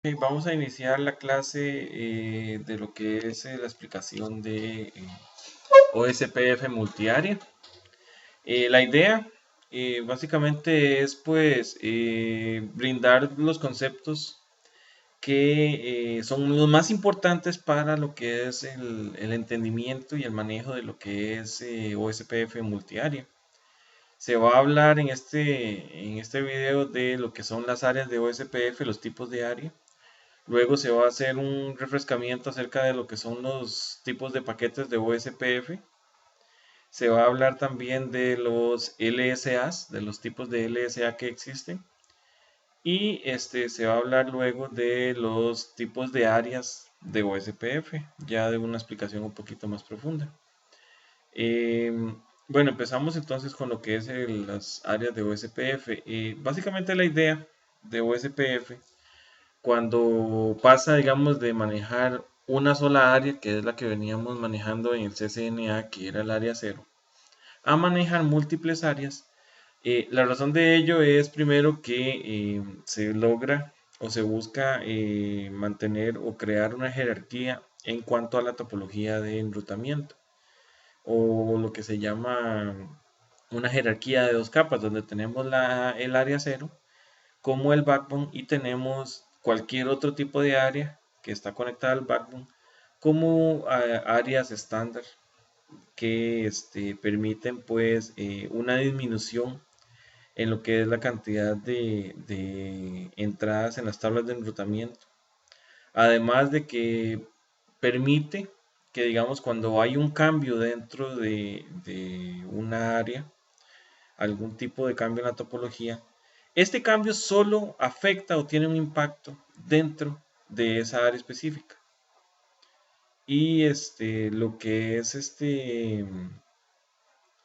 Ok, vamos a iniciar la clase de lo que es la explicación de OSPF multiárea. La idea básicamente es pues brindar los conceptos que son los más importantes para lo que es el entendimiento y el manejo de lo que es OSPF multiárea. Se va a hablar en este video de lo que son las áreas de OSPF, los tipos de área. Luego se va a hacer un refrescamiento acerca de lo que son los tipos de paquetes de OSPF. Se va a hablar también de los LSAs, de los tipos de LSA que existen. Y se va a hablar luego de los tipos de áreas de OSPF, ya de una explicación un poquito más profunda. Bueno, empezamos entonces con lo que es las áreas de OSPF. Básicamente la idea de OSPF cuando pasa, digamos, de manejar una sola área, que es la que veníamos manejando en el CCNA, que era el área cero, a manejar múltiples áreas. La razón de ello es primero que se logra o se busca mantener o crear una jerarquía en cuanto a la topología de enrutamiento, o lo que se llama una jerarquía de dos capas, donde tenemos el área cero como el backbone y tenemos cualquier otro tipo de área que está conectada al backbone como áreas estándar que permiten pues una disminución en lo que es la cantidad de entradas en las tablas de enrutamiento. Además de que permite que digamos cuando hay un cambio dentro de una área, algún tipo de cambio en la topología, este cambio solo afecta o tiene un impacto dentro de esa área específica. Y lo que es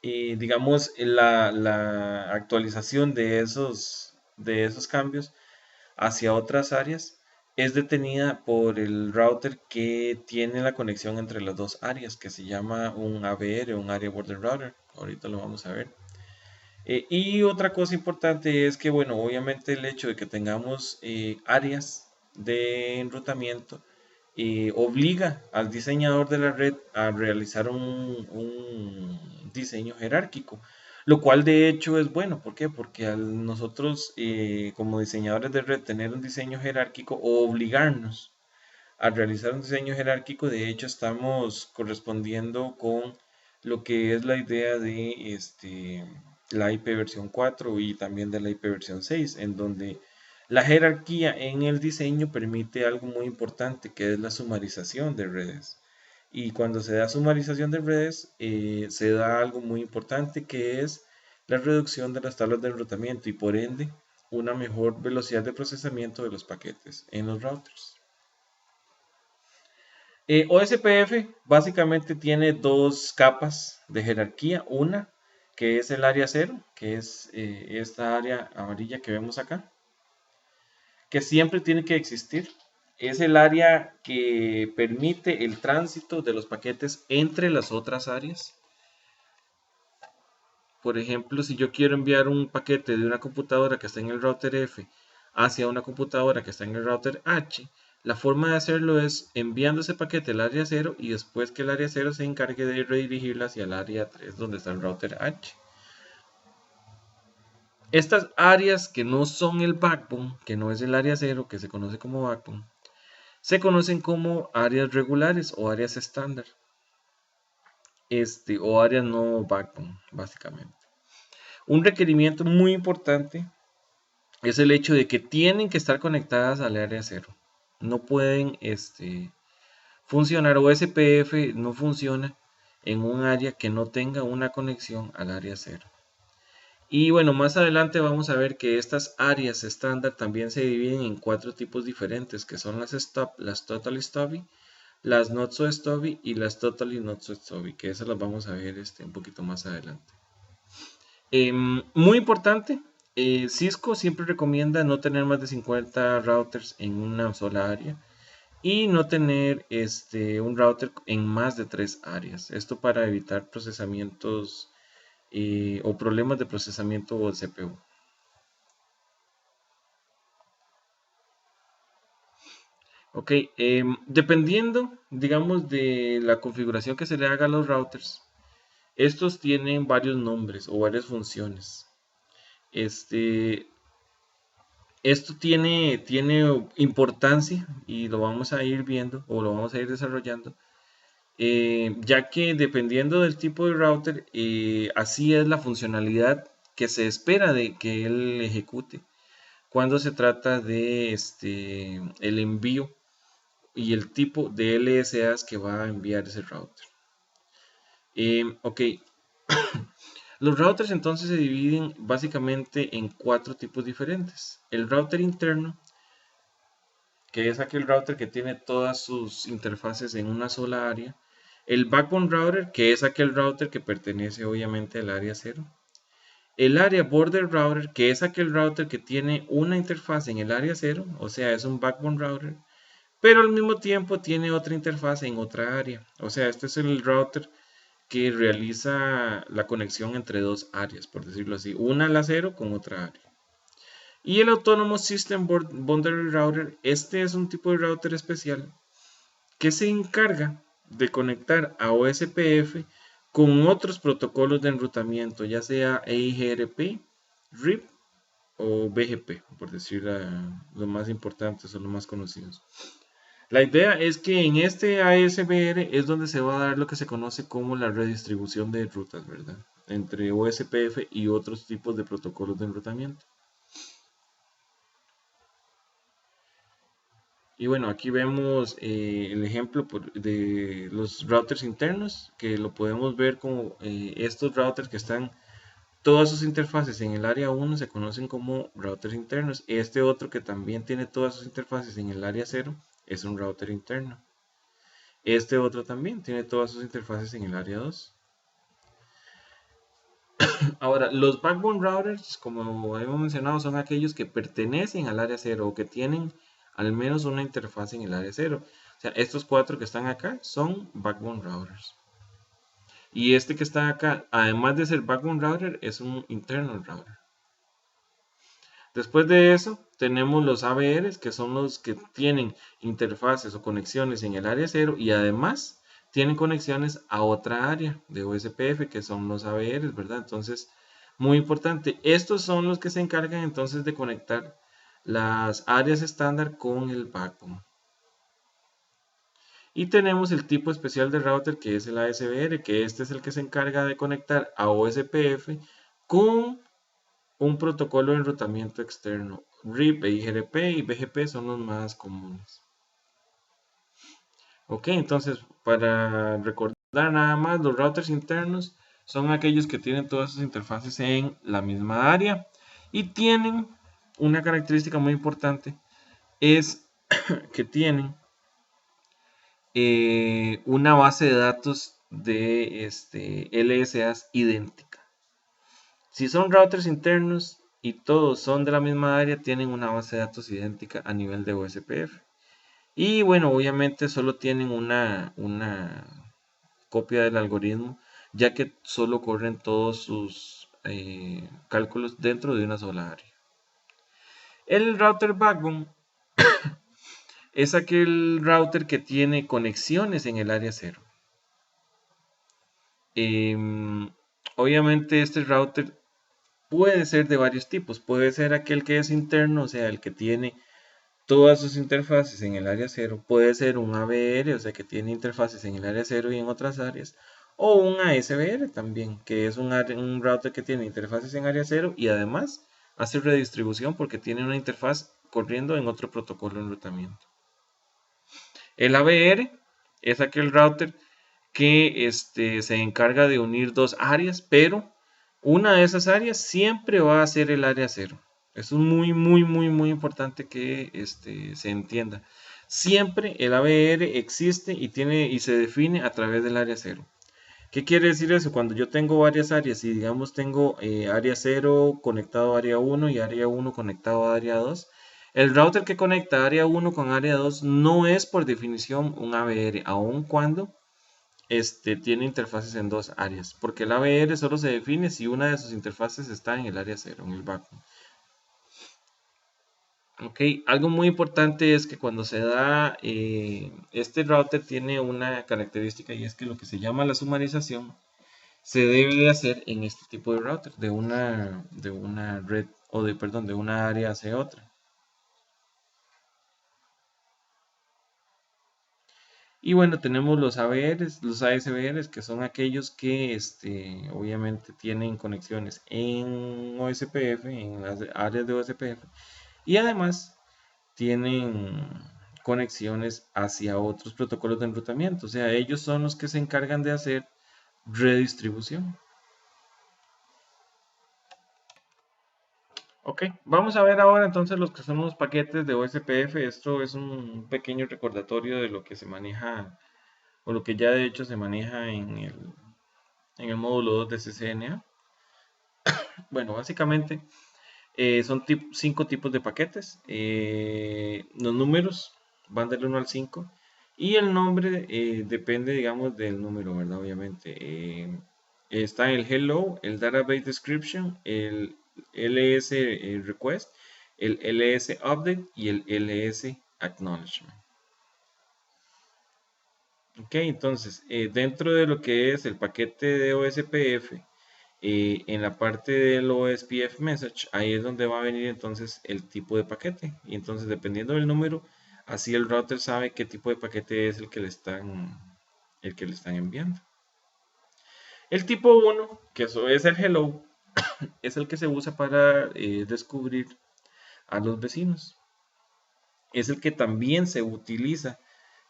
digamos, la actualización de esos cambios hacia otras áreas es detenida por el router que tiene la conexión entre las dos áreas, que se llama un ABR, un Area Border Router. Ahorita lo vamos a ver. Y otra cosa importante es que, bueno, obviamente el hecho de que tengamos áreas de enrutamiento obliga al diseñador de la red a realizar un diseño jerárquico, lo cual de hecho es bueno. ¿Por qué? Porque al nosotros como diseñadores de red tener un diseño jerárquico o obligarnos a realizar un diseño jerárquico, de hecho estamos correspondiendo con lo que es la idea de la IP versión 4 y también de la IP versión 6, en donde la jerarquía en el diseño permite algo muy importante, que es la sumarización de redes. Y cuando se da sumarización de redes, se da algo muy importante, que es la reducción de las tablas de enrutamiento y por ende una mejor velocidad de procesamiento de los paquetes en los routers. OSPF básicamente tiene dos capas de jerarquía. Una que es el área cero, que es esta área amarilla que vemos acá, que siempre tiene que existir. Es el área que permite el tránsito de los paquetes entre las otras áreas. Por ejemplo, si yo quiero enviar un paquete de una computadora que está en el router F hacia una computadora que está en el router H, la forma de hacerlo es enviando ese paquete al área 0 y después que el área 0 se encargue de redirigirlo hacia el área 3 donde está el router H. Estas áreas que no son el backbone, que no es el área 0, que se conoce como backbone, se conocen como áreas regulares o áreas estándar, o áreas no backbone, básicamente. Un requerimiento muy importante es el hecho de que tienen que estar conectadas al área 0. No pueden funcionar, o SPF no funciona en un área que no tenga una conexión al área 0. Y bueno, más adelante vamos a ver que estas áreas estándar también se dividen en cuatro tipos diferentes, que son las stop, las totally stubby, las not so stubby y las totally not so stubby, que esas las vamos a ver un poquito más adelante. Muy importante, Cisco siempre recomienda no tener más de 50 routers en una sola área y no tener un router en más de 3 áreas. Esto para evitar procesamientos o problemas de procesamiento o CPU. Ok, dependiendo, digamos, de la configuración que se le haga a los routers, estos tienen varios nombres o varias funciones. Este, esto tiene importancia y lo vamos a ir viendo o lo vamos a ir desarrollando, ya que dependiendo del tipo de router, así es la funcionalidad que se espera de que él ejecute cuando se trata de el envío y el tipo de LSAs que va a enviar ese router. Ok, los routers entonces se dividen básicamente en cuatro tipos diferentes. El router interno, que es aquel router que tiene todas sus interfaces en una sola área. El backbone router, que es aquel router que pertenece obviamente al área 0. El área border router, que es aquel router que tiene una interfaz en el área 0, o sea, es un backbone router, pero al mismo tiempo tiene otra interfaz en otra área. O sea, este es el router que realiza la conexión entre dos áreas, por decirlo así, una a la 0 con otra área. Y el Autonomous System Boundary Router, este es un tipo de router especial que se encarga de conectar a OSPF con otros protocolos de enrutamiento, ya sea EIGRP, RIP o BGP, por decir los más importantes o los más conocidos. La idea es que en este ASBR es donde se va a dar lo que se conoce como la redistribución de rutas, ¿verdad? Entre OSPF y otros tipos de protocolos de enrutamiento. Y bueno, aquí vemos el ejemplo de los routers internos, que lo podemos ver como estos routers que están, todas sus interfaces en el área 1 se conocen como routers internos. Este otro que también tiene todas sus interfaces en el área 0 es un router interno. Este otro también tiene todas sus interfaces en el área 2. Ahora, los backbone routers, como hemos mencionado, son aquellos que pertenecen al área 0 o que tienen al menos una interfaz en el área 0. O sea, estos cuatro que están acá son backbone routers. Y este que está acá, además de ser backbone router, es un internal router. Después de eso, tenemos los ABRs, que son los que tienen interfaces o conexiones en el área 0 y además tienen conexiones a otra área de OSPF, que son los ABRs, ¿verdad? Entonces, muy importante, estos son los que se encargan entonces de conectar las áreas estándar con el backbone. Y tenemos el tipo especial de router que es el ASBR, que este es el que se encarga de conectar a OSPF con un protocolo de enrutamiento externo. RIP, IGRP y BGP son los más comunes. Ok, entonces para recordar nada más, los routers internos son aquellos que tienen todas sus interfaces en la misma área y tienen una característica muy importante, es que tienen una base de datos de LSAs idéntica. Si son routers internos y todos son de la misma área, tienen una base de datos idéntica a nivel de OSPF. Y bueno, obviamente solo tienen una copia del algoritmo, ya que solo corren todos sus cálculos dentro de una sola área. El router backbone es aquel router que tiene conexiones en el área 0. Obviamente este router puede ser de varios tipos. Puede ser aquel que es interno, o sea, el que tiene todas sus interfaces en el área 0. Puede ser un ABR, o sea, que tiene interfaces en el área 0 y en otras áreas. O un ASBR también, que es un router que tiene interfaces en área 0 y además hace redistribución porque tiene una interfaz corriendo en otro protocolo de enrutamiento. El ABR es aquel router que se encarga de unir dos áreas, pero una de esas áreas siempre va a ser el área 0. Es muy, muy, muy, muy importante que se entienda. Siempre el ABR existe y se define a través del área 0. ¿Qué quiere decir eso? Cuando yo tengo varias áreas y digamos tengo área 0 conectado a área 1 y área 1 conectado a área 2, el router que conecta área 1 con área 2 no es por definición un ABR, aun cuando tiene interfaces en dos áreas, porque el ABR solo se define si una de sus interfaces está en el área 0, en el backbone. Ok, algo muy importante es que cuando se da, este router tiene una característica y es que lo que se llama la sumarización se debe de hacer en este tipo de router, de una red o de, perdón, de una área hacia otra. Y bueno, tenemos los AVRs, los ASVRs, que son aquellos que obviamente tienen conexiones en OSPF, en las áreas de OSPF, y además tienen conexiones hacia otros protocolos de enrutamiento. O sea, ellos son los que se encargan de hacer redistribución. Ok, vamos a ver ahora entonces los que son los paquetes de OSPF. Esto es un pequeño recordatorio de lo que se maneja, o lo que ya de hecho se maneja en el módulo 2 de CCNA. Bueno, básicamente son 5 tipos de paquetes. Los números van del 1 al 5 y el nombre depende, digamos, del número, ¿verdad? Obviamente. Está el hello, el database description, el ls request, el ls update y el ls acknowledgement. Ok, entonces, dentro de lo que es el paquete de OSPF, en la parte del OSPF message, ahí es donde va a venir entonces el tipo de paquete. Y entonces, dependiendo del número, así el router sabe qué tipo de paquete es el que le están enviando. El tipo 1, que eso es el hello, es el que se usa para descubrir a los vecinos. Es el que también se utiliza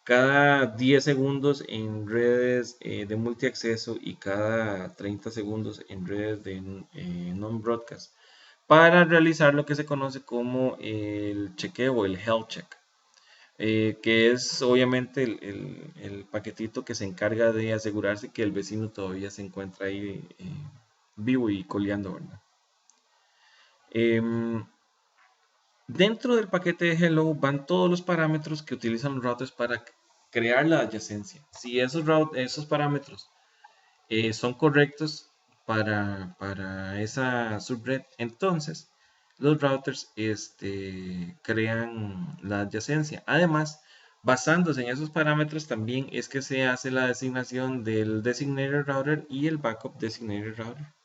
cada 10 segundos en redes de multiacceso y cada 30 segundos en redes de non-broadcast para realizar lo que se conoce como el chequeo o el health check, que es obviamente el paquetito que se encarga de asegurarse que el vecino todavía se encuentra ahí vivo y coleando, ¿verdad? Em, Dentro del paquete de Hello van todos los parámetros que utilizan los routers para crear la adyacencia. Si esos parámetros son correctos para esa subred, entonces los routers crean la adyacencia. Además, basándose en esos parámetros también es que se hace la designación del designated router y el backup designated router.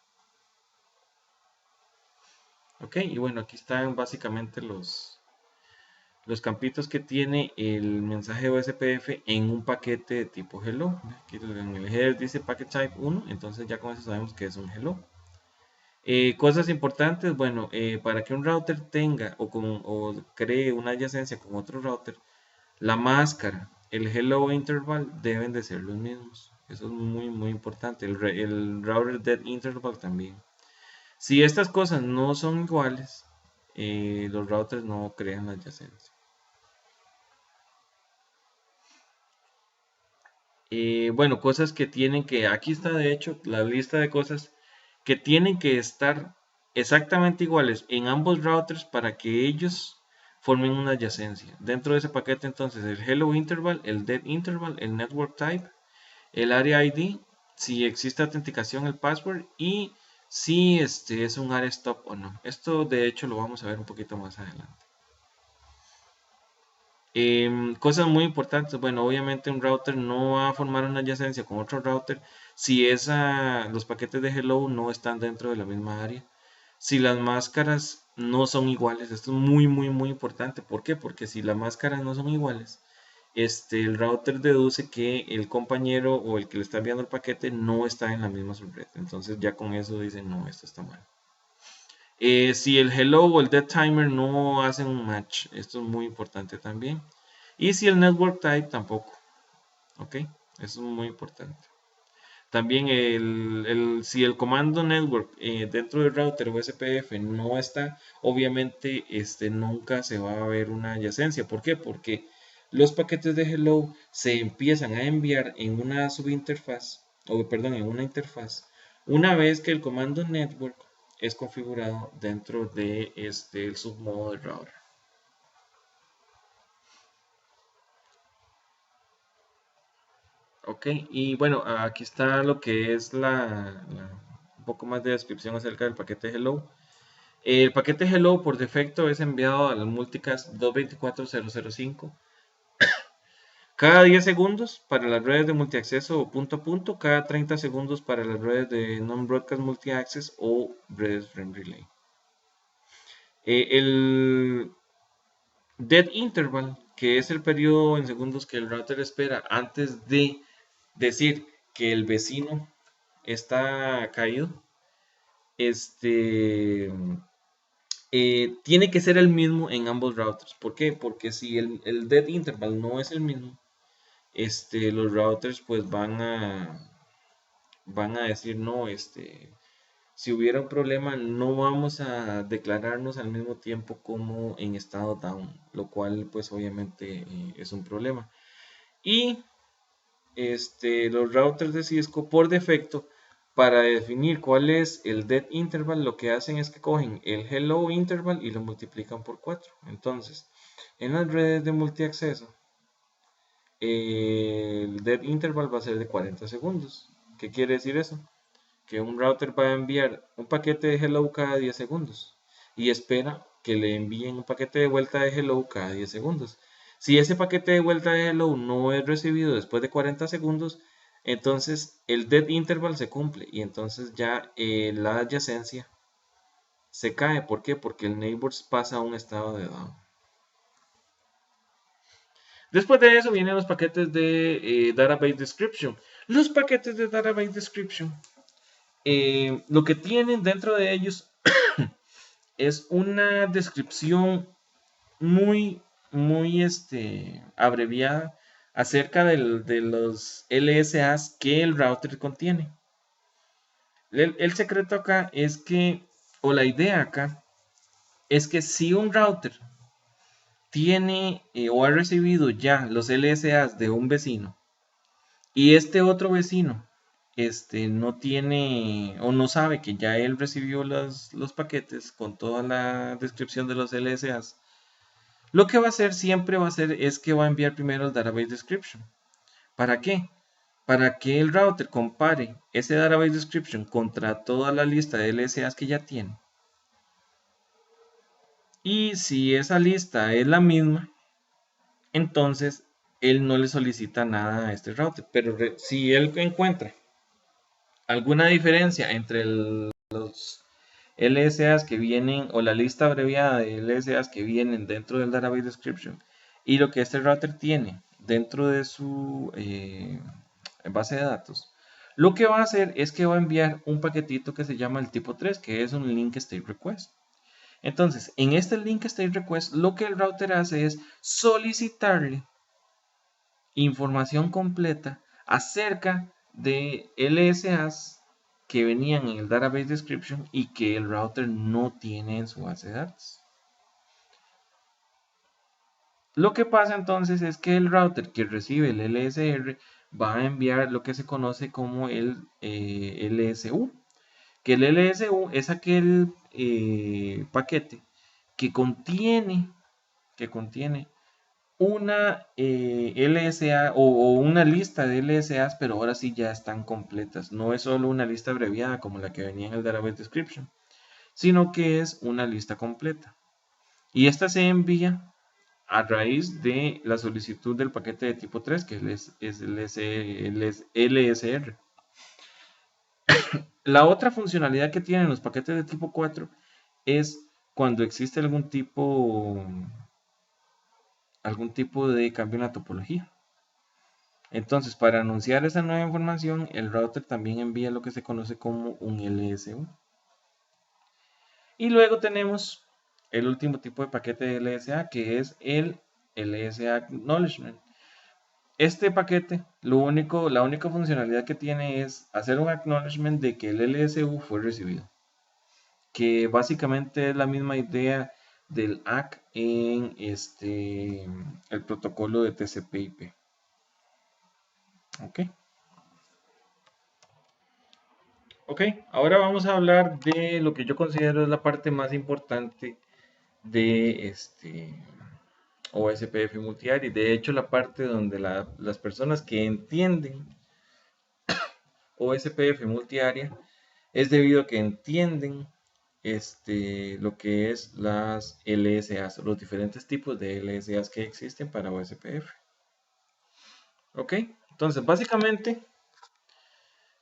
Ok, y bueno, aquí están básicamente los campitos que tiene el mensaje OSPF en un paquete de tipo hello. Aquí en el header dice packet type 1, entonces ya con eso sabemos que es un hello. Cosas importantes, bueno, para que un router tenga o cree una adyacencia con otro router, la máscara, el hello interval deben de ser los mismos. Eso es muy, muy importante. El router dead interval también. Si estas cosas no son iguales, los routers no crean la adyacencia. Bueno, cosas que tienen que, aquí está de hecho la lista de cosas que tienen que estar exactamente iguales en ambos routers para que ellos formen una adyacencia. Dentro de ese paquete entonces el hello interval, el dead interval, el network type, el area ID, si existe autenticación, el password y si este es un area stop o no. Esto de hecho lo vamos a ver un poquito más adelante. Cosas muy importantes, bueno, obviamente un router no va a formar una adyacencia con otro router si los paquetes de hello no están dentro de la misma área. Si las máscaras no son iguales, esto es muy, muy, muy importante. ¿Por qué? Porque si las máscaras no son iguales, el router deduce que el compañero o el que le está enviando el paquete no está en la misma subred. Entonces ya con eso dicen, no, esto está mal. Si el hello o el dead timer no hacen un match, esto es muy importante también. Y si el network type tampoco, ¿ok? Eso es muy importante. También si el comando network dentro del router o SPF no está, obviamente nunca se va a ver una adyacencia. ¿Por qué? Porque los paquetes de hello se empiezan a enviar en una subinterfaz, o perdón, en una interfaz, una vez que el comando network es configurado dentro de el submodo del router. Ok, y bueno, aquí está lo que es un poco más de descripción acerca del paquete Hello. El paquete hello por defecto es enviado al multicast 224005 cada 10 segundos para las redes de multiacceso o punto a punto, cada 30 segundos para las redes de non-broadcast multi-access o redes frame relay. El dead interval, que es el periodo en segundos que el router espera antes de decir que el vecino está caído, tiene que ser el mismo en ambos routers. ¿Por qué? Porque si el dead interval no es el mismo, los routers pues van a decir no, si hubiera un problema no vamos a declararnos al mismo tiempo como en estado down, lo cual pues obviamente es un problema. Y los routers de Cisco por defecto, para definir cuál es el dead interval, lo que hacen es que cogen el hello interval y lo multiplican por 4. Entonces, en las redes de multiacceso, el dead interval va a ser de 40 segundos. ¿Qué quiere decir eso? Que un router va a enviar un paquete de hello cada 10 segundos y espera que le envíen un paquete de vuelta de hello cada 10 segundos. Si ese paquete de vuelta de hello no es recibido después de 40 segundos, entonces el dead interval se cumple y entonces ya la adyacencia se cae. ¿Por qué? Porque el neighbors pasa a un estado de down. Después de eso vienen los paquetes de database description. Los paquetes de database description, lo que tienen dentro de ellos es una descripción muy, muy abreviada acerca de los LSAs que el router contiene. El secreto acá es que, o la idea acá, es que si un router tiene o ha recibido ya los LSAs de un vecino y este otro vecino no tiene o no sabe que ya él recibió los paquetes con toda la descripción de los LSAs, lo que va a hacer siempre va a hacer es que va a enviar primero el database description. ¿Para qué? Para que el router compare ese database description contra toda la lista de LSAs que ya tiene. Y si esa lista es la misma, entonces él no le solicita nada a este router. Pero si él encuentra alguna diferencia entre los LSAs que vienen o la lista abreviada de LSAs que vienen dentro del database description y lo que este router tiene dentro de su base de datos, lo que va a hacer es que va a enviar un paquetito que se llama el tipo 3, que es un link state request. Entonces, en este link state request, lo que el router hace es solicitarle información completa acerca de LSAs que venían en el database description y que el router no tiene en su base de datos. Lo que pasa entonces es que el router que recibe el LSR va a enviar lo que se conoce como el LSU, que el LSU es aquel paquete que contiene una LSA o una lista de LSAs, pero ahora sí ya están completas. No es solo una lista abreviada como la que venía en el database description, sino que es una lista completa. Y esta se envía a raíz de la solicitud del paquete de tipo 3, que es el LSR. La otra funcionalidad que tienen los paquetes de tipo 4 es cuando existe algún tipo de cambio en la topología. Entonces, para anunciar esa nueva información, el router también envía lo que se conoce como un LSU. Y luego tenemos el último tipo de paquete de LSA, que es el LSA Acknowledgement. Este paquete, la única funcionalidad que tiene es hacer un acknowledgement de que el LSU fue recibido. Que básicamente es la misma idea del ACK en el protocolo de TCP/IP. Ok, ahora vamos a hablar de lo que yo considero es la parte más importante de OSPF multiarea. Y de hecho la parte donde las personas que entienden OSPF multiarea es debido a que entienden lo que es las LSAs, los diferentes tipos de LSAs que existen para OSPF. Ok, entonces básicamente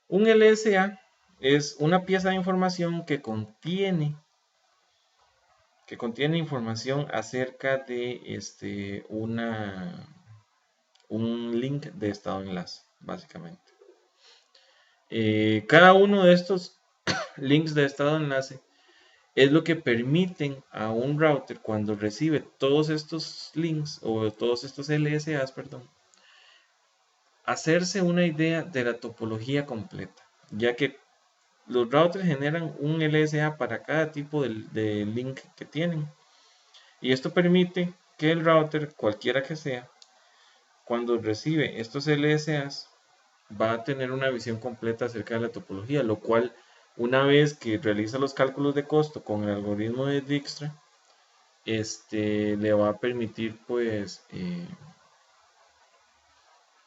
un LSA es una pieza de información que contiene información acerca de un link de estado enlace, básicamente. Cada uno de estos links de estado enlace es lo que permiten a un router, cuando recibe todos estos links o todos estos LSAs, perdón, hacerse una idea de la topología completa, ya que los routers generan un LSA para cada tipo de link que tienen. Y esto permite que el router, cualquiera que sea, cuando recibe estos LSAs, va a tener una visión completa acerca de la topología, lo cual, una vez que realiza los cálculos de costo con el algoritmo de Dijkstra, le va a permitir pues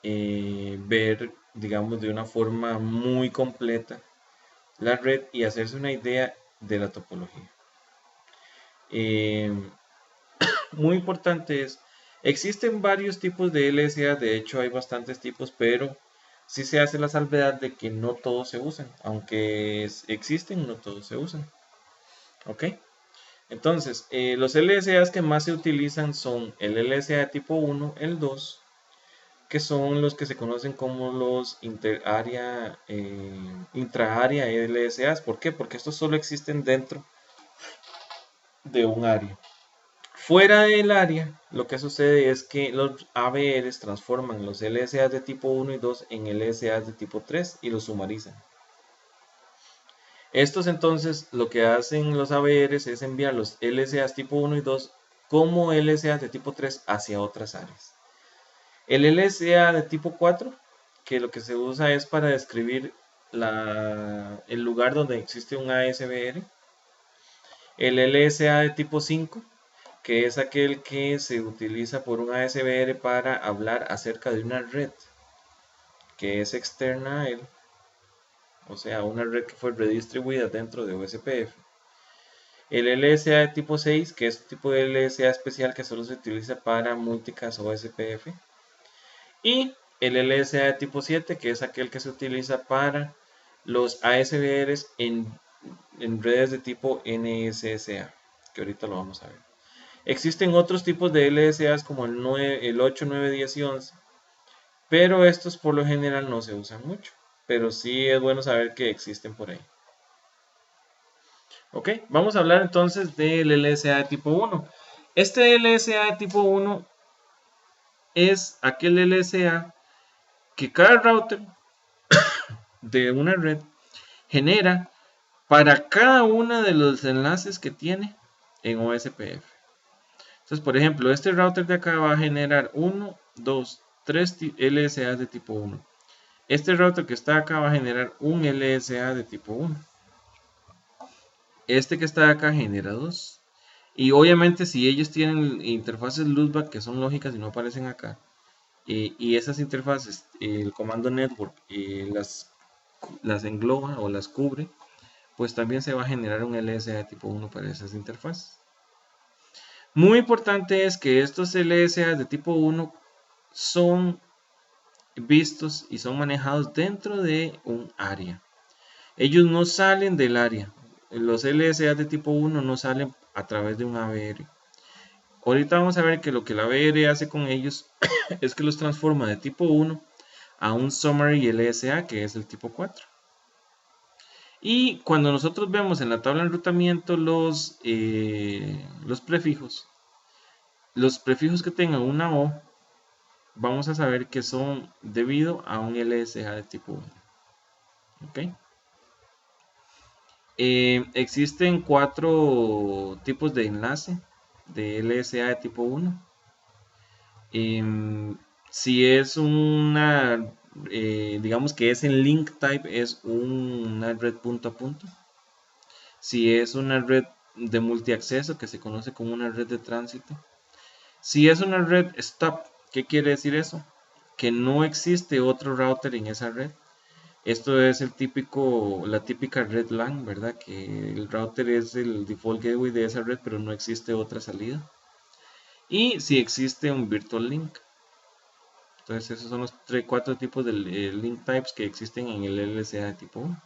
ver, digamos, de una forma muy completa la red y hacerse una idea de la topología. Muy importante es, existen varios tipos de LSA, de hecho hay bastantes tipos, pero sí se hace la salvedad de que no todos se usan, aunque existen, no todos se usan. ¿Ok? Entonces, los LSAs que más se utilizan son el LSA tipo 1, el 2, que son los que se conocen como los intra-área LSAs. ¿Por qué? Porque estos solo existen dentro de un área. Fuera del área, lo que sucede es que los ABRs transforman los LSAs de tipo 1 y 2 en LSAs de tipo 3 y los sumarizan. Estos entonces lo que hacen los ABRs es enviar los LSAs tipo 1 y 2 como LSAs de tipo 3 hacia otras áreas. El LSA de tipo 4, que lo que se usa es para describir el lugar donde existe un ASBR. El LSA de tipo 5, que es aquel que se utiliza por un ASBR para hablar acerca de una red que es externa a él, o sea, una red que fue redistribuida dentro de OSPF. El LSA de tipo 6, que es un tipo de LSA especial que solo se utiliza para multicast OSPF. Y el LSA de tipo 7, que es aquel que se utiliza para los ASBRs en redes de tipo NSSA, que ahorita lo vamos a ver. Existen otros tipos de LSAs como el 8, 9, 10 y 11, pero estos por lo general no se usan mucho, pero sí es bueno saber que existen por ahí. Ok, vamos a hablar entonces del LSA de tipo 1. Este LSA de tipo 1 es aquel LSA que cada router de una red genera para cada uno de los enlaces que tiene en OSPF. Entonces, por ejemplo, este router de acá va a generar 1, 2, 3 LSAs de tipo 1. Este router que está acá va a generar un LSA de tipo 1. Este que está acá genera 2. Y obviamente si ellos tienen interfaces loopback que son lógicas y no aparecen acá, y esas interfaces, el comando network las engloba o las cubre, pues también se va a generar un LSA de tipo 1 para esas interfaces. Muy importante es que estos LSA de tipo 1 son vistos y son manejados dentro de un área. Ellos no salen del área. Los LSA de tipo 1 no salen a través de un ABR. Ahorita vamos a ver que lo que la ABR hace con ellos es que los transforma de tipo 1 a un summary LSA que es el tipo 4. Y cuando nosotros vemos en la tabla de enrutamiento los prefijos que tengan una O, vamos a saber que son debido a un LSA de tipo 1. ¿Ok? Existen 4 tipos de enlace de LSA de tipo 1. Si es digamos que es en link type, es una red punto a punto. Si es una red de multiacceso, que se conoce como una red de tránsito. Si es una red stop, ¿qué quiere decir eso? Que no existe otro router en esa red. Esto es la típica red LAN, ¿verdad? Que el router es el default gateway de esa red, pero no existe otra salida. Y si existe un virtual link. Entonces esos son los 4 tipos de link types que existen en el LSA de tipo 1.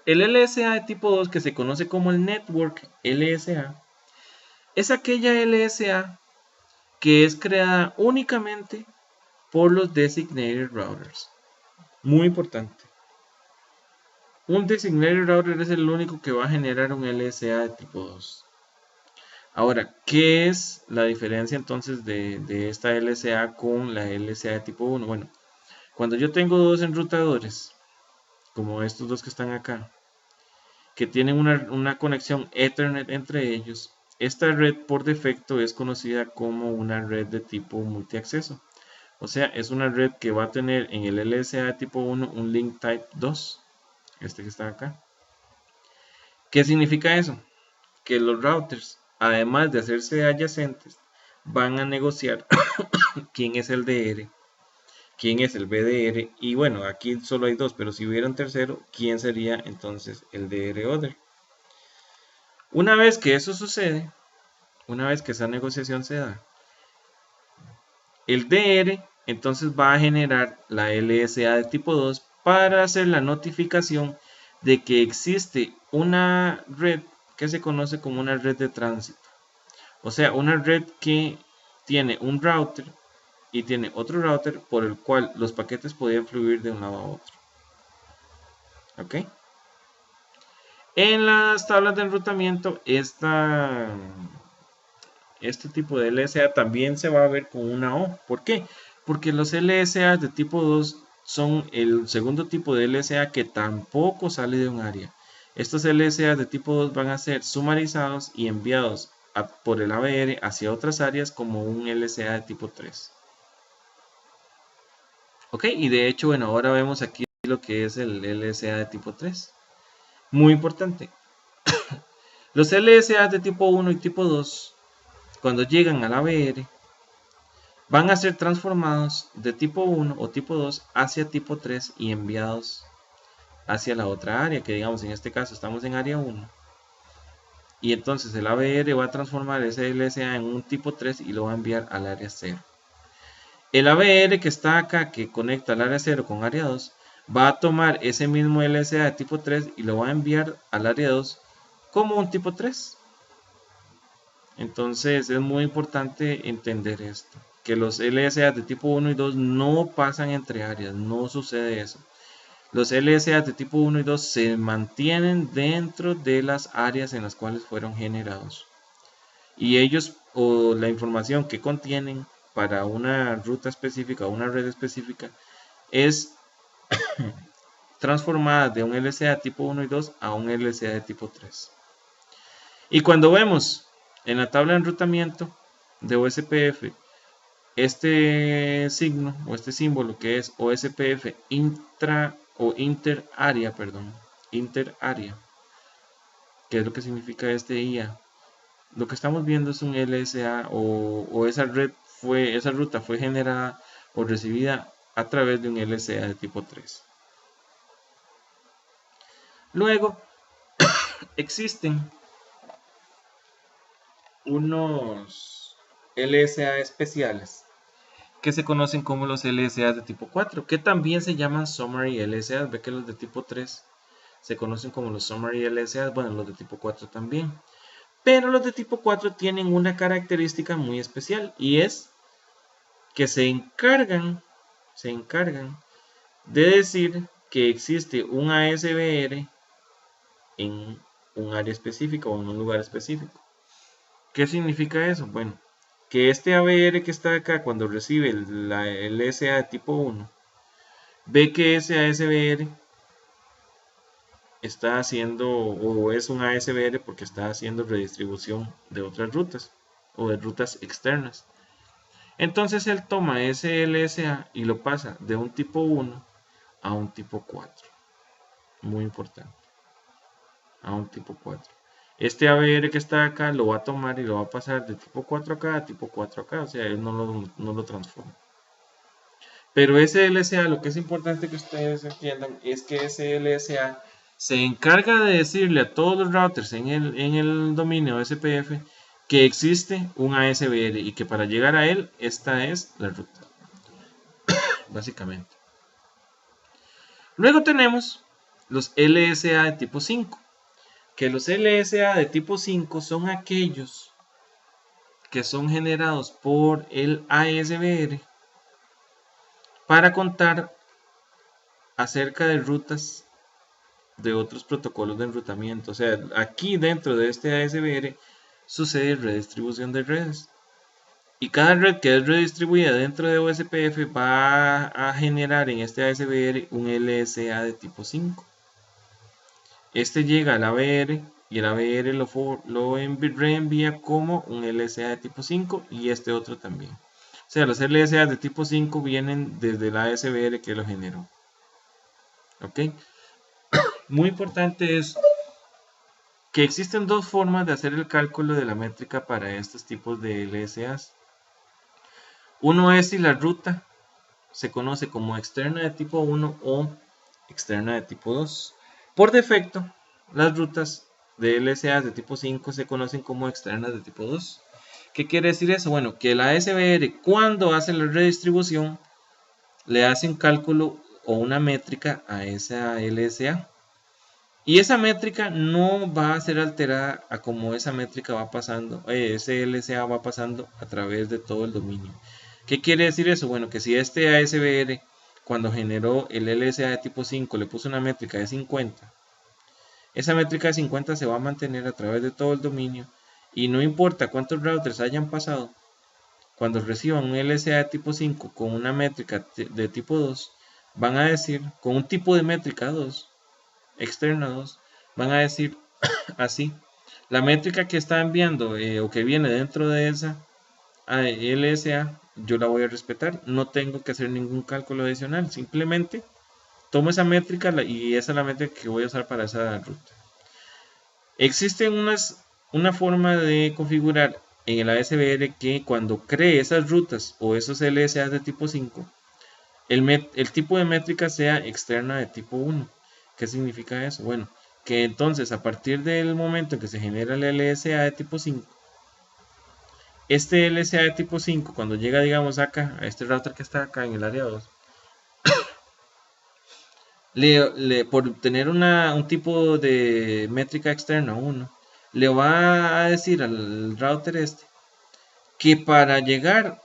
El LSA de tipo 2, que se conoce como el Network LSA, es aquella LSA que es creada únicamente por los designated routers. Muy importante. Un designated router es el único que va a generar un LSA de tipo 2. Ahora, ¿qué es la diferencia entonces de esta LSA con la LSA de tipo 1? Bueno, cuando yo tengo dos enrutadores, como estos dos que están acá, que tienen una conexión Ethernet entre ellos, esta red por defecto es conocida como una red de tipo multiacceso. O sea, es una red que va a tener en el LSA de tipo 1 un link type 2, este que está acá. ¿Qué significa eso? Que los routers, además de hacerse adyacentes, van a negociar quién es el DR, quién es el BDR, y bueno, aquí solo hay dos, pero si hubiera un tercero, ¿quién sería entonces el DR other? Una vez que eso sucede, una vez que esa negociación se da, el DR entonces va a generar la LSA de tipo 2 para hacer la notificación de que existe una red que se conoce como una red de tránsito. O sea, una red que tiene un router y tiene otro router por el cual los paquetes podían fluir de un lado a otro. ¿Ok? En las tablas de enrutamiento, este tipo de LSA también se va a ver con una O. ¿Por qué? Porque los LSA de tipo 2 son el segundo tipo de LSA que tampoco sale de un área. Estos LSA de tipo 2 van a ser sumarizados y enviados por el ABR hacia otras áreas como un LSA de tipo 3. Ok, y de hecho, bueno, ahora vemos aquí lo que es el LSA de tipo 3. Muy importante. Los LSA de tipo 1 y tipo 2, cuando llegan al ABR, van a ser transformados de tipo 1 o tipo 2 hacia tipo 3 y enviados hacia la otra área, que digamos en este caso estamos en área 1. Y entonces el ABR va a transformar ese LSA en un tipo 3 y lo va a enviar al área 0. El ABR que está acá, que conecta al área 0 con área 2, va a tomar ese mismo LSA de tipo 3 y lo va a enviar al área 2 como un tipo 3. Entonces es muy importante entender esto, que los LSA de tipo 1 y 2 no pasan entre áreas, no sucede eso. Los LSA de tipo 1 y 2 se mantienen dentro de las áreas en las cuales fueron generados. Y ellos o la información que contienen para una ruta específica o una red específica es transformada de un LSA tipo 1 y 2 a un LSA de tipo 3. Y cuando vemos en la tabla de enrutamiento de OSPF este signo o este símbolo que es OSPF intra o interárea, interárea, ¿qué es lo que significa este IA? Lo que estamos viendo es un LSA o esa ruta fue generada o recibida a través de un LSA de tipo 3. Luego existen unos LSA especiales que se conocen como los LSA de tipo 4, que también se llaman Summary LSA. Ve que los de tipo 3 se conocen como los Summary LSA, bueno, los de tipo 4 también. Pero los de tipo 4 tienen una característica muy especial y es que se encargan de decir que existe un ASBR en un área específica o en un lugar específico. ¿Qué significa eso? Bueno, que este ABR que está acá cuando recibe el SA de tipo 1, ve que ese ASBR está haciendo o es un ASBR porque está haciendo redistribución de otras rutas o de rutas externas. Entonces él toma ese LSA y lo pasa de un tipo 1 a un tipo 4. Muy importante. A un tipo 4. Este ABR que está acá lo va a tomar y lo va a pasar de tipo 4 acá a tipo 4 acá. O sea, él no lo transforma. Pero ese LSA, lo que es importante que ustedes entiendan es que ese LSA se encarga de decirle a todos los routers en el dominio SPF que existe un ASBR y que para llegar a él, esta es la ruta, básicamente. Luego tenemos los LSA de tipo 5, que los LSA de tipo 5 son aquellos que son generados por el ASBR para contar acerca de rutas de otros protocolos de enrutamiento. O sea, aquí dentro de este ASBR sucede redistribución de redes. Y cada red que es redistribuida dentro de OSPF va a generar en este ASBR un LSA de tipo 5. Este llega al ABR y el ABR lo reenvía como un LSA de tipo 5 y este otro también. O sea, los LSA de tipo 5 vienen desde el ASBR que lo generó. ¿Ok? Muy importante es que existen dos formas de hacer el cálculo de la métrica para estos tipos de LSAs. Uno es si la ruta se conoce como externa de tipo 1 o externa de tipo 2. Por defecto, las rutas de LSAs de tipo 5 se conocen como externas de tipo 2. ¿Qué quiere decir eso? Bueno, que la ASBR cuando hace la redistribución le hace un cálculo o una métrica a esa LSA. Y esa métrica no va a ser alterada a como esa métrica va pasando, ese LSA va pasando a través de todo el dominio. ¿Qué quiere decir eso? Bueno, que si este ASBR cuando generó el LSA de tipo 5 le puso una métrica de 50, esa métrica de 50 se va a mantener a través de todo el dominio y no importa cuántos routers hayan pasado, cuando reciban un LSA de tipo 5 con una métrica de tipo 2, van a decir, con un tipo de métrica 2, externa 2, van a decir así, la métrica que está enviando o que viene dentro de esa LSA, yo la voy a respetar, no tengo que hacer ningún cálculo adicional, simplemente tomo esa métrica y esa es la métrica que voy a usar para esa ruta. Existe una forma de configurar en el ASBR que cuando cree esas rutas o esos LSA de tipo 5, el tipo de métrica sea externa de tipo 1. ¿Qué significa eso? Bueno, que entonces a partir del momento en que se genera el LSA de tipo 5, este LSA de tipo 5 cuando llega digamos acá, a este router que está acá en el área 2, por tener un tipo de métrica externa 1, le va a decir al router este que para llegar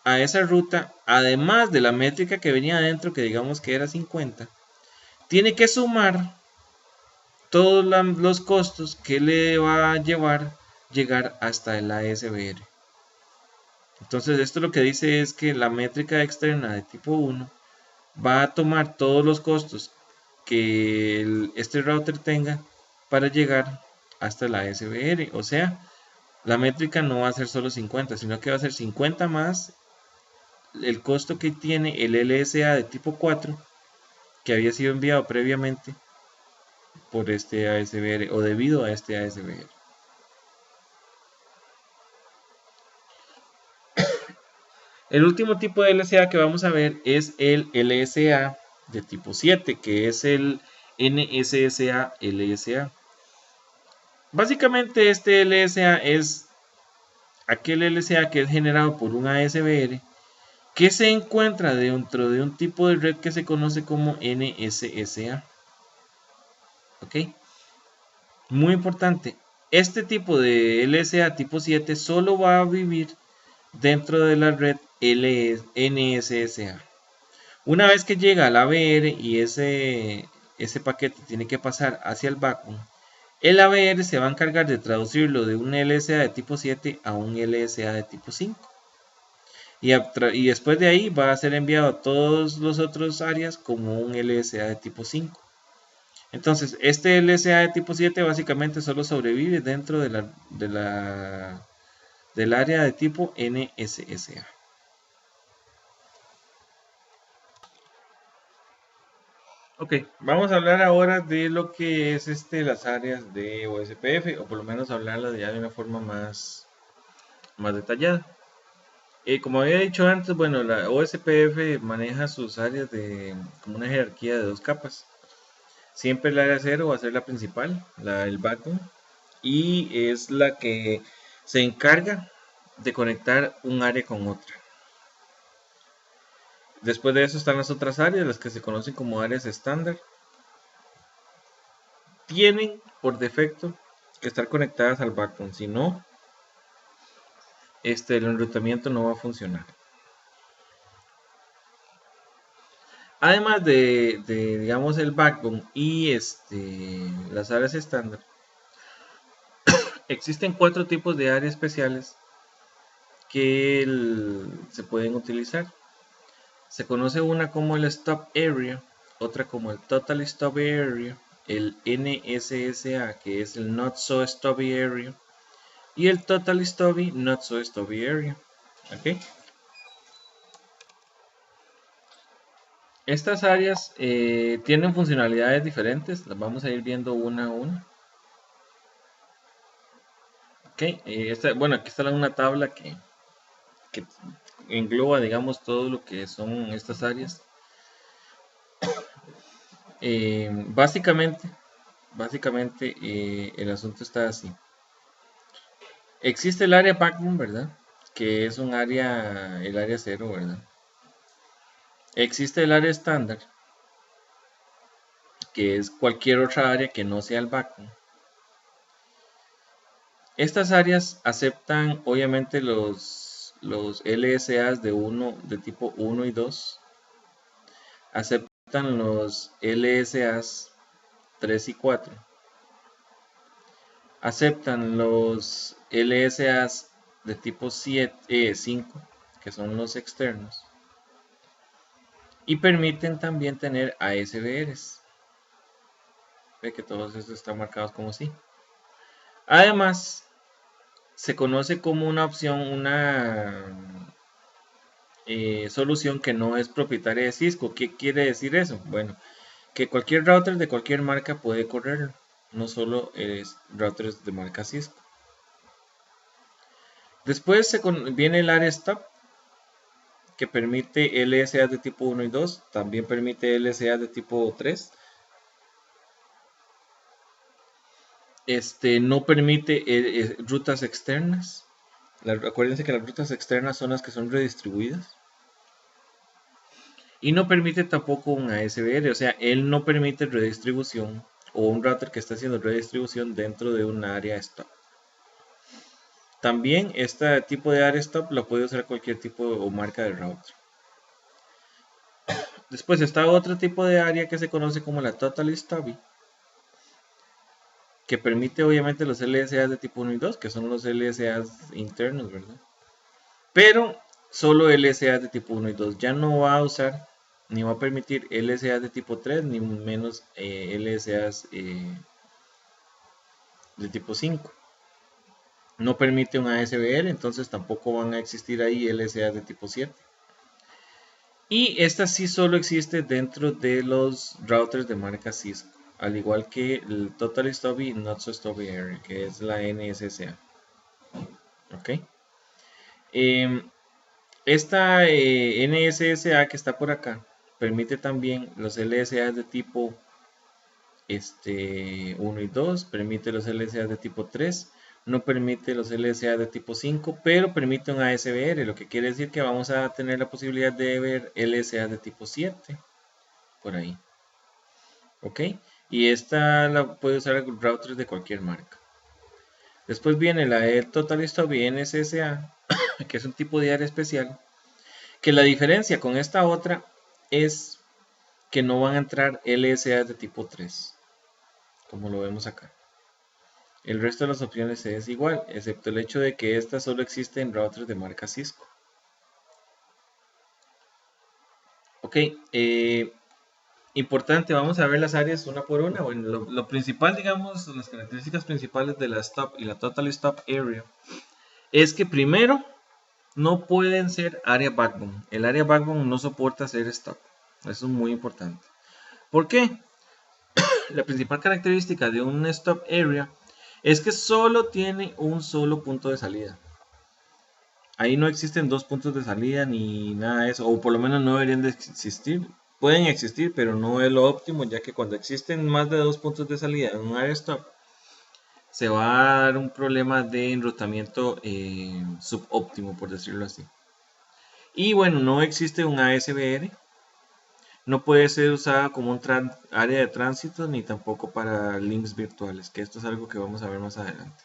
a esa ruta, además de la métrica que venía adentro, que digamos que era 50, tiene que sumar todos los costos que le va a llegar hasta el ASBR. Entonces esto lo que dice es que la métrica externa de tipo 1 va a tomar todos los costos que este router tenga para llegar hasta la ASBR. O sea, la métrica no va a ser solo 50, sino que va a ser 50 más el costo que tiene el LSA de tipo 4 que había sido enviado previamente por este ASBR o debido a este ASBR. El último tipo de LSA que vamos a ver es el LSA de tipo 7, que es el NSSA LSA. Básicamente este LSA es aquel LSA que es generado por un ASBR que se encuentra dentro de un tipo de red que se conoce como NSSA. ¿Ok? Muy importante, este tipo de LSA tipo 7 solo va a vivir dentro de la red NSSA. Una vez que llega al ABR y ese paquete tiene que pasar hacia el backbone, el ABR se va a encargar de traducirlo de un LSA de tipo 7 a un LSA de tipo 5. Y después de ahí va a ser enviado a todos los otros áreas como un LSA de tipo 5. Entonces, este LSA de tipo 7 básicamente solo sobrevive dentro del área de tipo NSSA. Ok, vamos a hablar ahora de lo que es las áreas de OSPF, o por lo menos hablarlas ya de una forma más detallada. Como había dicho antes, bueno, la OSPF maneja sus áreas de como una jerarquía de dos capas. Siempre el área 0 va a ser la principal, el backbone, y es la que se encarga de conectar un área con otra. Después de eso están las otras áreas, las que se conocen como áreas estándar. Tienen por defecto que estar conectadas al backbone, si no, el enrutamiento no va a funcionar. Además de digamos el backbone y las áreas estándar, existen 4 tipos de áreas especiales que se pueden utilizar. Se conoce una como el Stop Area, otra como el Total Stop Area, el NSSA, que es el Not So Stubby Area, y el Total Stubby Not So Stubby Area. ¿Okay? Estas áreas tienen funcionalidades diferentes, las vamos a ir viendo una a una. Okay. Bueno, aquí está una tabla que engloba, digamos, todo lo que son estas áreas. Básicamente, el asunto está así. Existe el área backbone, ¿verdad? Que es el área 0, ¿verdad? Existe el área estándar, que es cualquier otra área que no sea el backbone. Estas áreas aceptan obviamente los LSAs de tipo 1 y 2. Aceptan los LSAs 3 y 4. Aceptan los LSAs de tipo 5, que son los externos. Y permiten también tener ASBRs. Ve que todos estos están marcados como sí. Además, se conoce como una opción, una solución que no es propietaria de Cisco. ¿Qué quiere decir eso? Bueno, que cualquier router de cualquier marca puede correrlo, no solo routers de marca Cisco. Después viene el área stop, que permite LSA de tipo 1 y 2, también permite LSA de tipo 3. No permite rutas externas. Acuérdense que las rutas externas son las que son redistribuidas. Y no permite tampoco un ASBR, o sea, él no permite redistribución o un router que está haciendo redistribución dentro de un área stop. También este tipo de área stop lo puede usar cualquier tipo o marca de router. Después está otro tipo de área que se conoce como la Total Stubby, que permite obviamente los LSAs de tipo 1 y 2, que son los LSAs internos, ¿verdad? Pero solo LSAs de tipo 1 y 2. Ya no va a usar ni va a permitir LSAs de tipo 3, ni menos LSAs de tipo 5. No permite un ASBR, entonces tampoco van a existir ahí LSAs de tipo 7. Y esta sí solo existe dentro de los routers de marca Cisco, al igual que el Total Stubby y Not So Stubby Area, que es la NSSA. ¿Ok? Esta NSSA que está por acá permite también los LSA de tipo 1 y 2, permite los LSA de tipo 3, no permite los LSA de tipo 5, pero permite un ASBR, lo que quiere decir que vamos a tener la posibilidad de ver LSA de tipo 7 por ahí. ¿Ok? Y esta la puede usar routers de cualquier marca. Después viene la Total Stubby NSSA, que es un tipo de área especial, que la diferencia con esta otra es que no van a entrar LSA de tipo 3, como lo vemos acá. El resto de las opciones es igual, excepto el hecho de que esta solo existe en routers de marca Cisco. Ok, importante, vamos a ver las áreas una por una. Bueno, lo principal, digamos, las características principales de la Stop y la Total Stop Area es que primero no pueden ser área backbone. El área backbone no soporta ser stop. Eso es muy importante. ¿Por qué? La principal característica de un stop area es que solo tiene un solo punto de salida. Ahí no existen dos puntos de salida ni nada de eso, o por lo menos no deberían de existir. Pueden existir, pero no es lo óptimo, ya que cuando existen más de dos puntos de salida en un área stop, se va a dar un problema de enrutamiento subóptimo, por decirlo así. Y bueno, no existe un ASBR, no puede ser usada como un área de tránsito ni tampoco para links virtuales, que esto es algo que vamos a ver más adelante.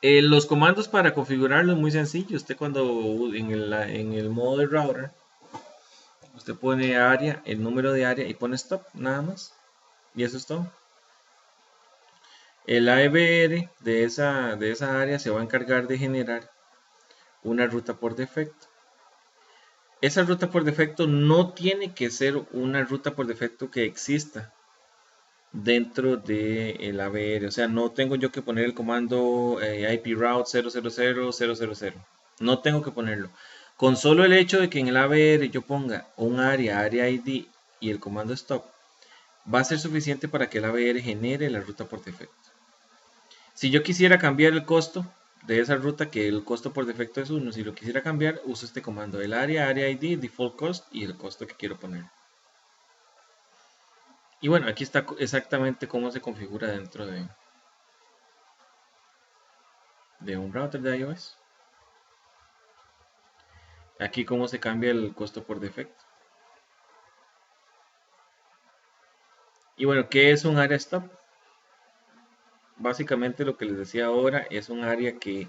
Los comandos para configurarlo es muy sencillo. Usted cuando en el modo de router, usted pone área, el número de área y pone stop, nada más. Y eso es todo. El AEBR de esa área se va a encargar de generar una ruta por defecto. Esa ruta por defecto no tiene que ser una ruta por defecto que exista dentro del ABR. O sea, no tengo yo que poner el comando IP route 000,000. No tengo que ponerlo. Con solo el hecho de que en el ABR yo ponga un área ID y el comando stop, va a ser suficiente para que el ABR genere la ruta por defecto. Si yo quisiera cambiar el costo de esa ruta, que el costo por defecto es 1, si lo quisiera cambiar, uso este comando, el área ID, default cost y el costo que quiero poner. Y bueno, aquí está exactamente cómo se configura dentro de un router de iOS. Aquí cómo se cambia el costo por defecto. Y bueno, ¿qué es un área stop? Básicamente lo que les decía ahora es un área que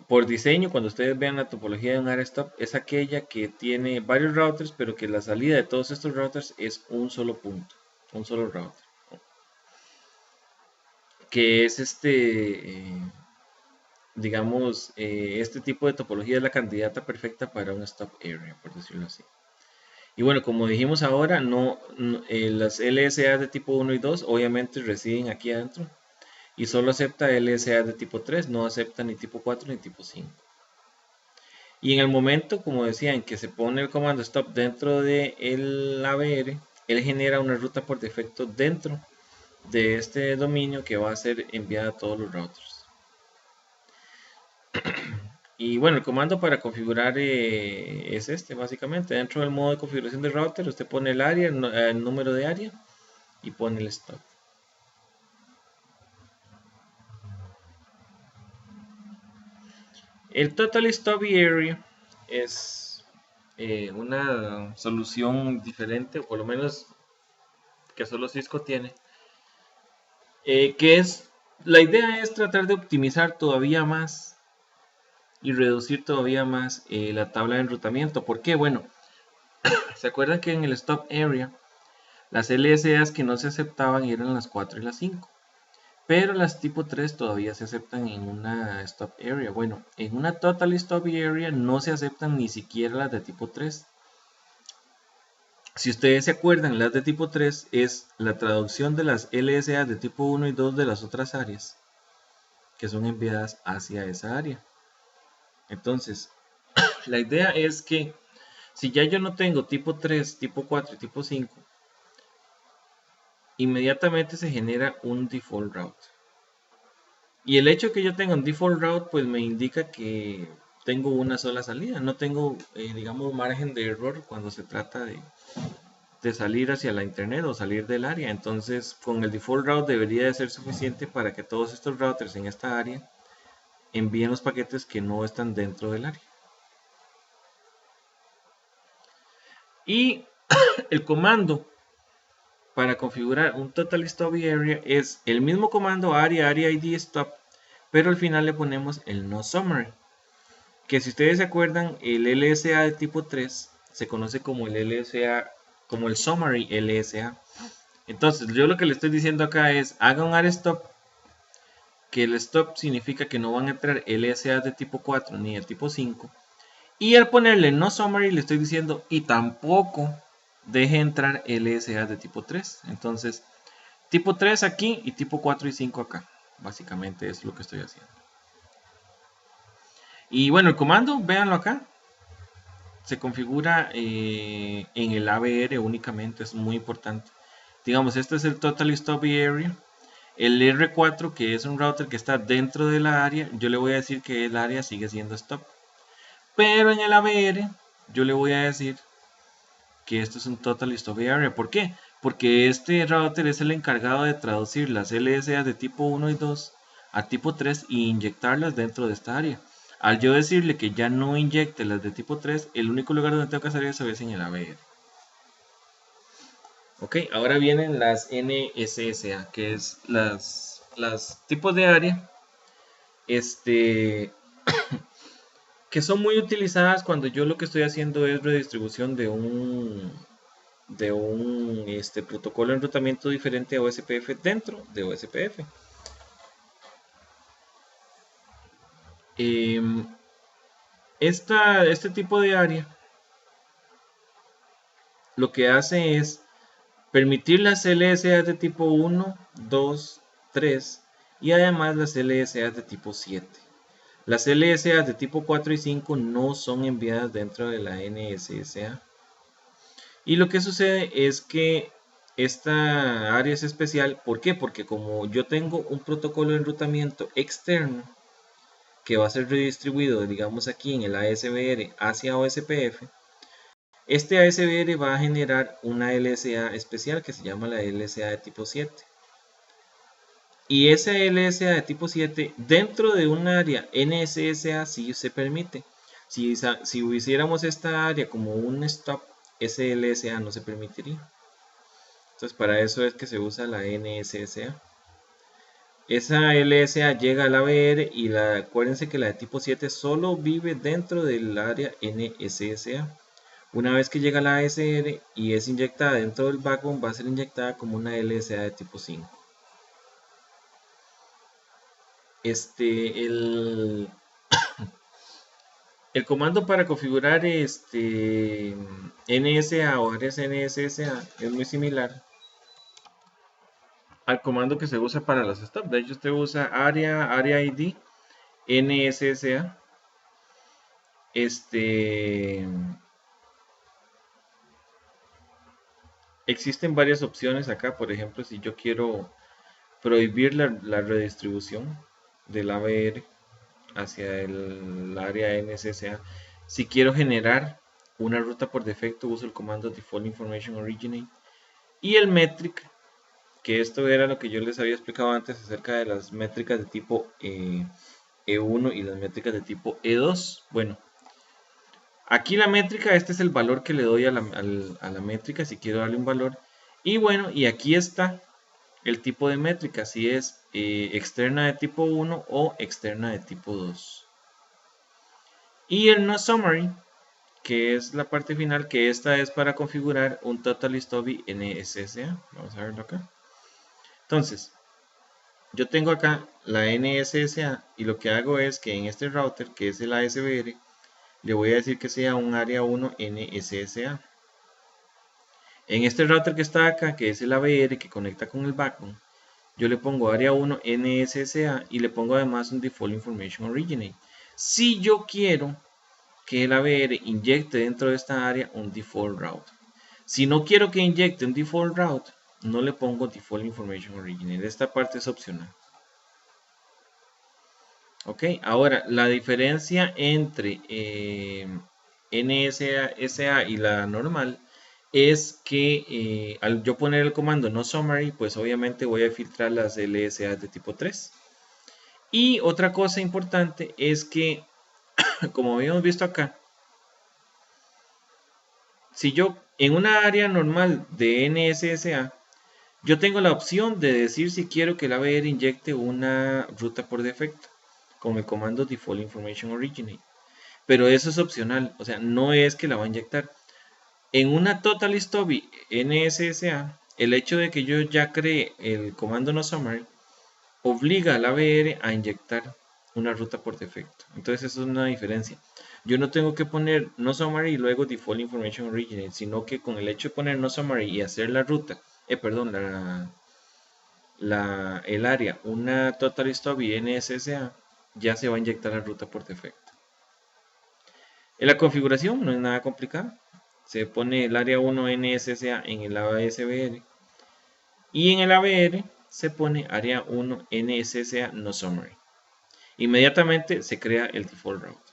por diseño, cuando ustedes vean la topología de un área stop, es aquella que tiene varios routers, pero que la salida de todos estos routers es un solo punto, un solo router. Que es digamos, este tipo de topología es la candidata perfecta para un stop area, por decirlo así. Y bueno, como dijimos ahora, las LSA de tipo 1 y 2 obviamente residen aquí adentro y solo acepta LSA de tipo 3, no acepta ni tipo 4 ni tipo 5. Y en el momento, como decía, en que se pone el comando stop dentro del ABR, él genera una ruta por defecto dentro de este dominio que va a ser enviada a todos los routers. Y bueno, el comando para configurar es este, básicamente. Dentro del modo de configuración de router, usted pone el área, el número de área y pone el stop. El Total Stop Area es una solución diferente, o por lo menos que solo Cisco tiene, que es, la idea es tratar de optimizar todavía más y reducir todavía más la tabla de enrutamiento. ¿Por qué? Bueno, ¿se acuerdan que en el Stop Area las LSAs que no se aceptaban eran las 4 y las 5? Pero las tipo 3 todavía se aceptan en una Stop Area. Bueno, en una Total Stop Area no se aceptan ni siquiera las de tipo 3. Si ustedes se acuerdan, las de tipo 3 es la traducción de las LSA de tipo 1 y 2 de las otras áreas que son enviadas hacia esa área. Entonces, la idea es que si ya yo no tengo tipo 3, tipo 4 y tipo 5, inmediatamente se genera un default route. Y el hecho que yo tenga un default route, pues me indica que tengo una sola salida. No tengo, digamos, margen de error cuando se trata de salir hacia la internet o salir del área. Entonces, con el default route debería de ser suficiente para que todos estos routers en esta área envíen los paquetes que no están dentro del área. Y el comando para configurar un Total Stop Area es el mismo comando area ID stop, pero al final le ponemos el no summary. Que si ustedes se acuerdan, el LSA de tipo 3 se conoce como el LSA, como el summary LSA. Entonces, yo lo que le estoy diciendo acá es, haga un area stop, que el stop significa que no van a entrar LSA de tipo 4 ni de tipo 5. Y al ponerle no summary le estoy diciendo, y tampoco deje entrar LSA de tipo 3. Entonces, tipo 3 aquí y tipo 4 y 5 acá. Básicamente es lo que estoy haciendo. Y bueno, el comando, véanlo acá. Se configura en el ABR únicamente, es muy importante. Digamos, este es el Total Stop Area. El R4, que es un router que está dentro de la área, yo le voy a decir que el área sigue siendo stop. Pero en el ABR, yo le voy a decir que esto es un total stop area. ¿Por qué? Porque este router es el encargado de traducir las LSA de tipo 1 y 2 a tipo 3 y inyectarlas dentro de esta área. Al yo decirle que ya no inyecte las de tipo 3, el único lugar donde tengo que hacer eso es en el ABR. Ok, ahora vienen las NSSA, que es las tipos de área que son muy utilizadas cuando yo lo que estoy haciendo es redistribución de un protocolo de enrutamiento diferente a OSPF dentro de OSPF. Em, este tipo de área lo que hace es permitir las LSA de tipo 1, 2, 3 y además las LSA de tipo 7. Las LSA de tipo 4 y 5 no son enviadas dentro de la NSSA. Y lo que sucede es que esta área es especial. ¿Por qué? Porque como yo tengo un protocolo de enrutamiento externo que va a ser redistribuido, digamos aquí en el ASBR hacia OSPF, este ASBR va a generar una LSA especial que se llama la LSA de tipo 7. Y esa LSA de tipo 7 dentro de un área NSSA sí se permite. Si hiciéramos esta área como un stop, ese LSA no se permitiría. Entonces para eso es que se usa la NSSA. Esa LSA llega al ABR y acuérdense que la de tipo 7 solo vive dentro del área NSSA. Una vez que llega a la ASR y es inyectada dentro del backbone, va a ser inyectada como una LSA de tipo 5. El comando para configurar NSA o áreas NSSA es muy similar al comando que se usa para los stop. De hecho, usted usa área ID, NSSA. Existen varias opciones acá. Por ejemplo, si yo quiero prohibir la redistribución del ABR hacia el área NSSA, si quiero generar una ruta por defecto, uso el comando default information originate y el metric, que esto era lo que yo les había explicado antes acerca de las métricas de tipo E1 y las métricas de tipo E2. Bueno, aquí la métrica, este es el valor que le doy a la métrica si quiero darle un valor. Y bueno, y aquí está el tipo de métrica, si es externa de tipo 1 o externa de tipo 2. Y el no summary, que es la parte final, que esta es para configurar un total stop NSSA. Vamos a verlo acá. Entonces, yo tengo acá la NSSA y lo que hago es que en este router, que es el ASBR, le voy a decir que sea un área 1 NSSA. En este router que está acá, que es el ABR que conecta con el backbone, yo le pongo área 1 NSSA y le pongo además un default information originate. Si yo quiero que el ABR inyecte dentro de esta área un default route. Si no quiero que inyecte un default route, no le pongo default information originate. Esta parte es opcional. Ok, ahora la diferencia entre NSA y la normal es que al yo poner el comando no summary, pues obviamente voy a filtrar las LSA de tipo 3. Y otra cosa importante es que, como habíamos visto acá, si yo en una área normal de NSSA, yo tengo la opción de decir si quiero que el ABR inyecte una ruta por defecto, con el comando default information originate. Pero eso es opcional, o sea, no es que la va a inyectar. En una total stop NSSA, el hecho de que yo ya cree el comando no summary obliga al ABR a inyectar una ruta por defecto. Entonces eso es una diferencia. Yo no tengo que poner no summary y luego default information originate, sino que con el hecho de poner no summary y hacer la ruta, perdón, el área, una total stop y NSSA, ya se va a inyectar la ruta por defecto. En la configuración no es nada complicada. Se pone el área 1 NSSA en el ASBR y en el ABR se pone área 1 NSSA no summary. Inmediatamente se crea el default route.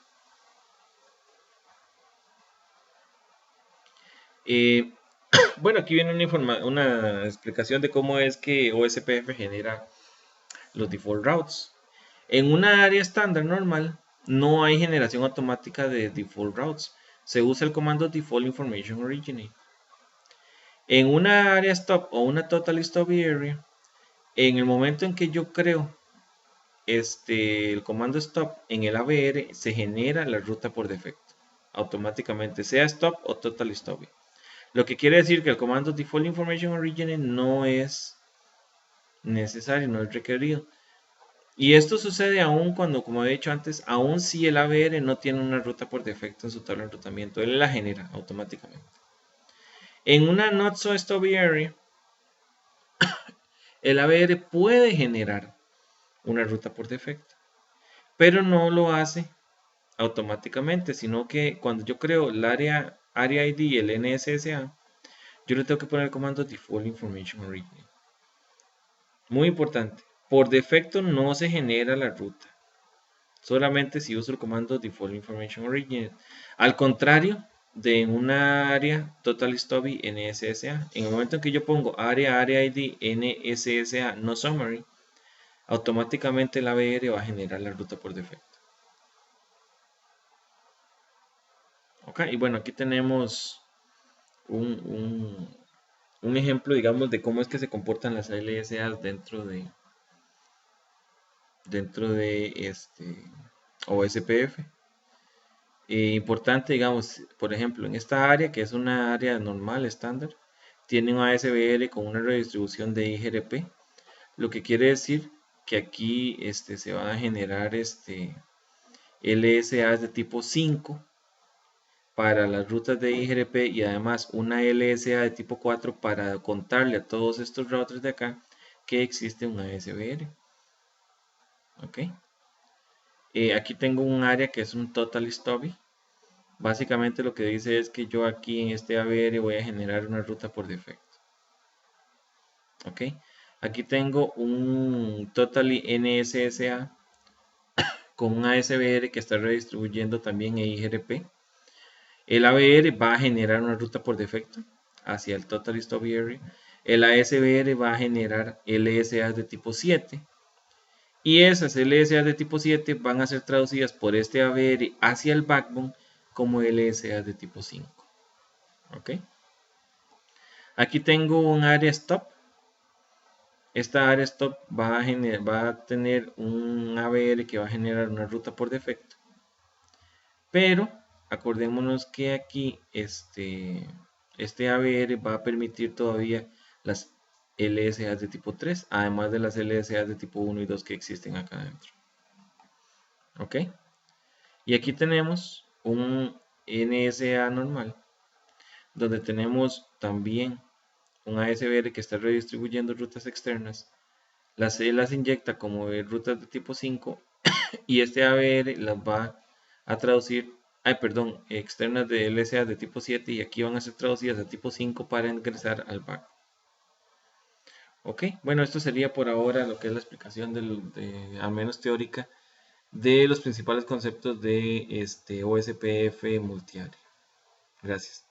Bueno, aquí viene una explicación de cómo es que OSPF genera los default routes. En una área estándar normal no hay generación automática de default routes. Se usa el comando default information originate. En una área stop o una total stop area, en el momento en que yo creo el comando stop en el ABR, se genera la ruta por defecto automáticamente, sea stop o total stop. Lo que quiere decir que el comando default information originate no es necesario, no es requerido. Y esto sucede aún cuando, como he dicho antes, aún si el ABR no tiene una ruta por defecto en su tabla de enrutamiento, él la genera automáticamente. En una not so stop area, el ABR puede generar una ruta por defecto, pero no lo hace automáticamente, sino que cuando yo creo el área ID y el NSSA, yo le tengo que poner el comando default information originate. Muy importante, por defecto no se genera la ruta, solamente si uso el comando default information originate. Al contrario de una área total stop y NSSA, en el momento en que yo pongo área ID NSSA no summary, automáticamente la ABR va a generar la ruta por defecto. Ok, y bueno, aquí tenemos un ejemplo, digamos, de cómo es que se comportan las LSAs dentro de OSPF. Importante, digamos, por ejemplo, en esta área, que es una área normal, estándar, tiene un ASBR con una redistribución de IGRP, lo que quiere decir que aquí se van a generar LSAs de tipo 5 para las rutas de IGRP y además una LSA de tipo 4 para contarle a todos estos routers de acá que existe un ASBR. Ok. Aquí tengo un área que es un total stubby. Básicamente lo que dice es que yo aquí en este ABR voy a generar una ruta por defecto. Ok. Aquí tengo un totally NSSA con un ASBR que está redistribuyendo también EIGRP. El ABR va a generar una ruta por defecto hacia el total stop area. El ASBR va a generar LSAs de tipo 7. Y esas LSAs de tipo 7 van a ser traducidas por este ABR hacia el backbone como LSAs de tipo 5. ¿Ok? Aquí tengo un área stop. Esta área stop va a tener un ABR que va a generar una ruta por defecto. Pero acordémonos que aquí este ABR va a permitir todavía las LSAs de tipo 3, además de las LSAs de tipo 1 y 2 que existen acá adentro. ¿Ok? Y aquí tenemos un NSA normal, donde tenemos también un ASBR que está redistribuyendo rutas externas. Las inyecta como rutas de tipo 5 y este ABR las va a traducir, externas de LSA de tipo 7 y aquí van a ser traducidas a tipo 5 para ingresar al back. Ok, bueno, esto sería por ahora lo que es la explicación al menos teórica, de los principales conceptos de OSPF multiárea. Gracias.